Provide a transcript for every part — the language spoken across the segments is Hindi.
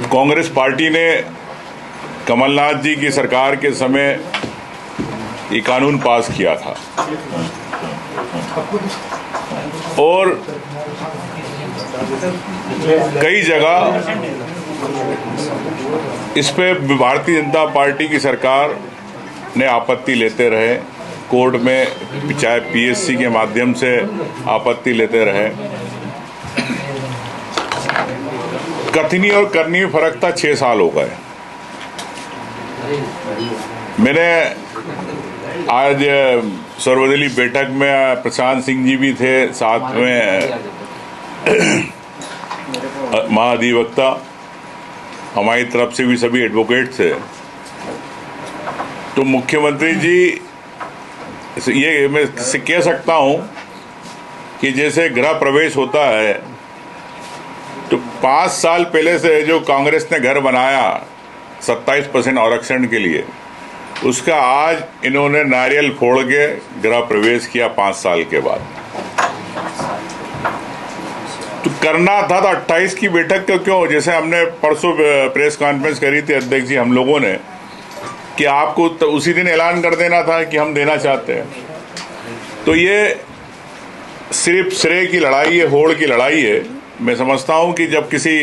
कांग्रेस पार्टी ने कमलनाथ जी की सरकार के समय ये कानून पास किया था और कई जगह इस पे भारतीय जनता पार्टी की सरकार ने आपत्ति लेते रहे, कोर्ट में चाहे पीएससी के माध्यम से आपत्ति लेते रहे। कथनी और करनी में फर्क था। 6 साल हो गए। मैंने आज सर्वदलीय बैठक में प्रशांत सिंह जी भी थे, साथ में महाधिवक्ता हमारी तरफ से भी सभी एडवोकेट थे। तो मुख्यमंत्री जी ये मैं कह सकता हूं कि जैसे गृह प्रवेश होता है तो 5 साल पहले से जो कांग्रेस ने घर बनाया 27% आरक्षण के लिए, उसका आज इन्होंने नारियल फोड़ के गृह प्रवेश किया 5 साल के बाद। तो करना था तो 28 की बैठक को क्यों, जैसे हमने परसों प्रेस कॉन्फ्रेंस करी थी अध्यक्ष जी हम लोगों ने, कि आपको तो उसी दिन ऐलान कर देना था कि हम देना चाहते हैं। तो ये सिर्फ श्रेय की लड़ाई है, होड़ की लड़ाई है। मैं समझता हूं कि जब किसी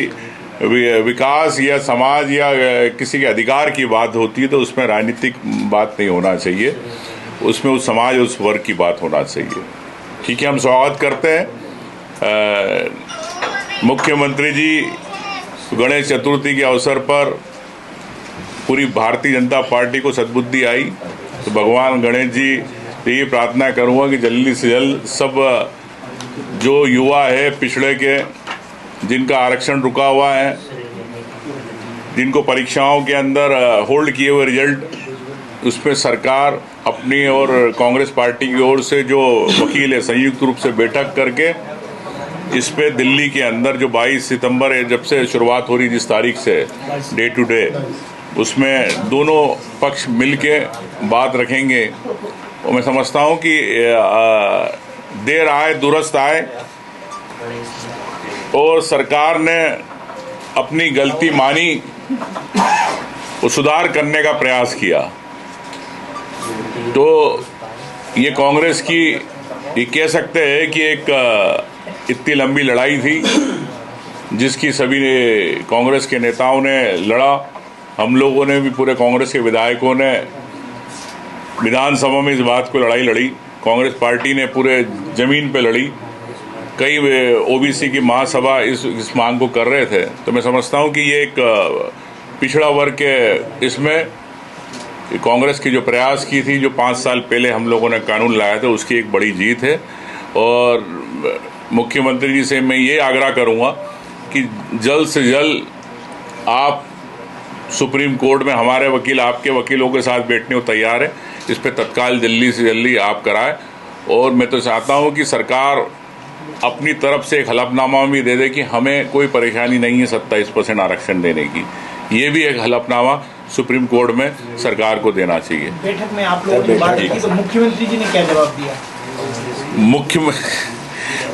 विकास या समाज या किसी के अधिकार की बात होती है तो उसमें राजनीतिक बात नहीं होना चाहिए, उसमें उस समाज उस वर्ग की बात होना चाहिए। ठीक है, हम स्वागत करते हैं मुख्यमंत्री जी गणेश चतुर्थी के अवसर पर पूरी भारतीय जनता पार्टी को सद्बुद्धि आई तो भगवान गणेश जी से ये प्रार्थना करूंगा कि जल्दी से जल्द सब जो युवा है पिछड़े के, जिनका आरक्षण रुका हुआ है, जिनको परीक्षाओं के अंदर होल्ड किए हुए रिजल्ट, उसमें सरकार अपनी और कांग्रेस पार्टी की ओर से जो वकील है संयुक्त रूप से बैठक करके इस पे दिल्ली के अंदर जो 22 सितंबर है जब से शुरुआत हो रही जिस तारीख से डे टू डे, उसमें दोनों पक्ष मिलके बात रखेंगे। और मैं समझता हूं कि देर आए दुरुस्त आए और सरकार ने अपनी गलती मानी और सुधार करने का प्रयास किया। तो ये कांग्रेस की ये कह सकते हैं कि एक इतनी लंबी लड़ाई थी जिसकी सभी कांग्रेस के नेताओं ने लड़ा, हम लोगों ने भी, पूरे कांग्रेस के विधायकों ने विधानसभा में इस बात को लड़ाई लड़ी, कांग्रेस पार्टी ने पूरे जमीन पे लड़ी, कई ओबीसी की महासभा इस मांग को कर रहे थे। तो मैं समझता हूं कि ये एक पिछड़ा वर्ग के इसमें कांग्रेस की जो प्रयास की थी, जो 5 साल पहले हम लोगों ने कानून लाया था, उसकी एक बड़ी जीत है। और मुख्यमंत्री जी से मैं ये आग्रह करूंगा कि जल्द से जल्द आप सुप्रीम कोर्ट में, हमारे वकील आपके वकीलों के साथ बैठने को तैयार है, इस पे तत्काल जल्दी से जल्दी आप कराएं। और मैं तो चाहता हूं कि सरकार अपनी तरफ से एक हलफनामा भी दे दे कि हमें कोई परेशानी नहीं है 27% आरक्षण देने की। ये भी एक हलफनामा सुप्रीम कोर्ट में सरकार को देना चाहिए। बैठक में आप लोगों ने बात की तो मुख्यमंत्री जी ने क्या जवाब दिया?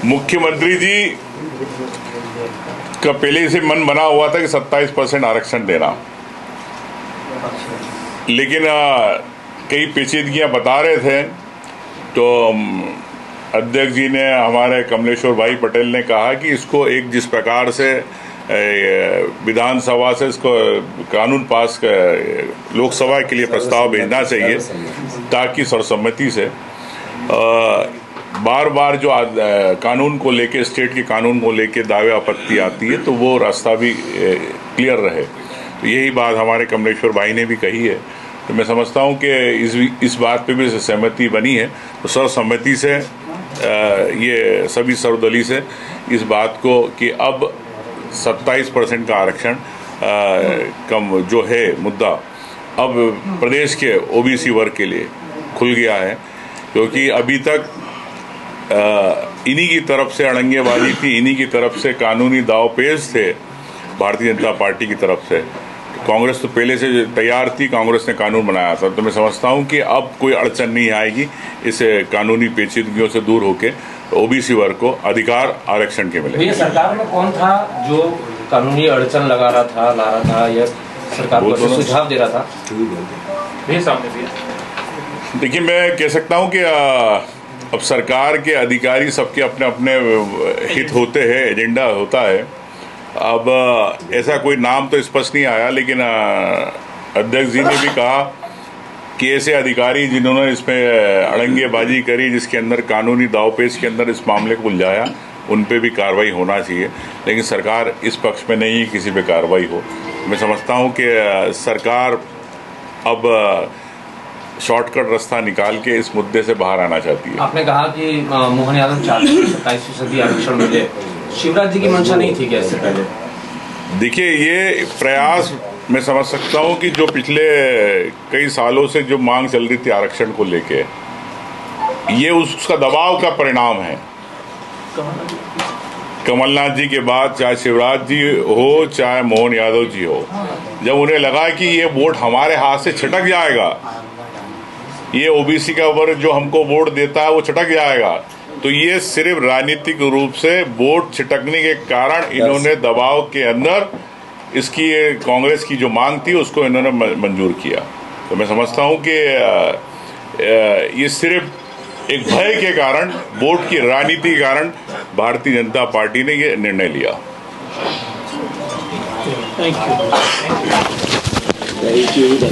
मुख्यमंत्री जी का पहले से मन बना हुआ था कि 27% आरक्षण देना, लेकिन कई पेचीदगियां बता रहे थे। तो अध्यक्ष जी ने, हमारे कमलेश्वर भाई पटेल ने कहा कि इसको एक जिस प्रकार से विधानसभा से इसको कानून पास लोकसभा के लिए प्रस्ताव भेजना चाहिए ताकि सर्वसम्मति से बार बार जो कानून को लेके, स्टेट के कानून को लेके दावे आपत्ति आती है तो वो रास्ता भी क्लियर रहे। तो यही बात हमारे कमलेश्वर भाई ने भी कही है। तो मैं समझता हूं कि इस बात पे भी सहमति बनी है। तो सर्वसम्मति से ये सभी सर्वदलीय से इस बात को कि अब 27% का आरक्षण कम जो है मुद्दा अब प्रदेश के ओबीसी वर्ग के लिए खुल गया है, क्योंकि अभी तक इन्हीं की तरफ से अड़ंगेबाजी थी, इन्हीं की तरफ से कानूनी दावपेच थे भारतीय जनता पार्टी की तरफ से। कांग्रेस तो पहले से तैयार थी, कांग्रेस ने कानून बनाया था। तो मैं समझता हूं कि अब कोई अड़चन नहीं आएगी इस कानूनी पेचीदगियों से दूर होके ओबीसी वर्ग को अधिकार आरक्षण के मिले। सरकार में कौन था जो कानूनी अड़चन ला रहा था या सरकार को ऐसे सुझाव दे रहा था। भी सामने दिया। देखिए, मैं कह सकता हूं कि अब सरकार के अधिकारी सबके अपने अपने हित होते हैं, एजेंडा होता है। अब ऐसा कोई नाम तो स्पष्ट नहीं आया, लेकिन अध्यक्ष जी ने भी कहा कि ऐसे अधिकारी जिन्होंने इसमें अड़ंगेबाजी करी, जिसके अंदर कानूनी दावपेच के अंदर इस मामले को उलझाया, उन पे भी कार्रवाई होना चाहिए। लेकिन सरकार इस पक्ष में नहीं किसी पे कार्रवाई हो। मैं समझता हूं कि सरकार अब शॉर्टकट रास्ता निकाल के इस मुद्दे से बाहर आना चाहती है। आपने कहा कि मोहन यादव चाहते हैं 27% आरक्षण मिले, शिवराज जी की मंशा नहीं थी क्या इससे पहले? देखिए, ये प्रयास मैं समझ सकता हूं कि जो पिछले कई सालों से जो मांग चल रही थी आरक्षण को लेके, ये उसका दबाव का परिणाम है। कमलनाथ जी के बाद चाहे शिवराज जी हो चाहे मोहन यादव जी हो, जब उन्हें लगा कि ये वोट हमारे हाथ से छिटक जाएगा, ये ओबीसी का वर्ग जो हमको वोट देता है वो छिटक जाएगा, तो ये सिर्फ राजनीतिक रूप से वोट छिटकने के कारण इन्होंने दबाव के अंदर इसकी कांग्रेस की जो मांग थी उसको इन्होंने मंजूर किया। तो मैं समझता हूं कि ये सिर्फ एक भय के कारण, वोट की राजनीति के कारण भारतीय जनता पार्टी ने ये निर्णय लिया। Thank you.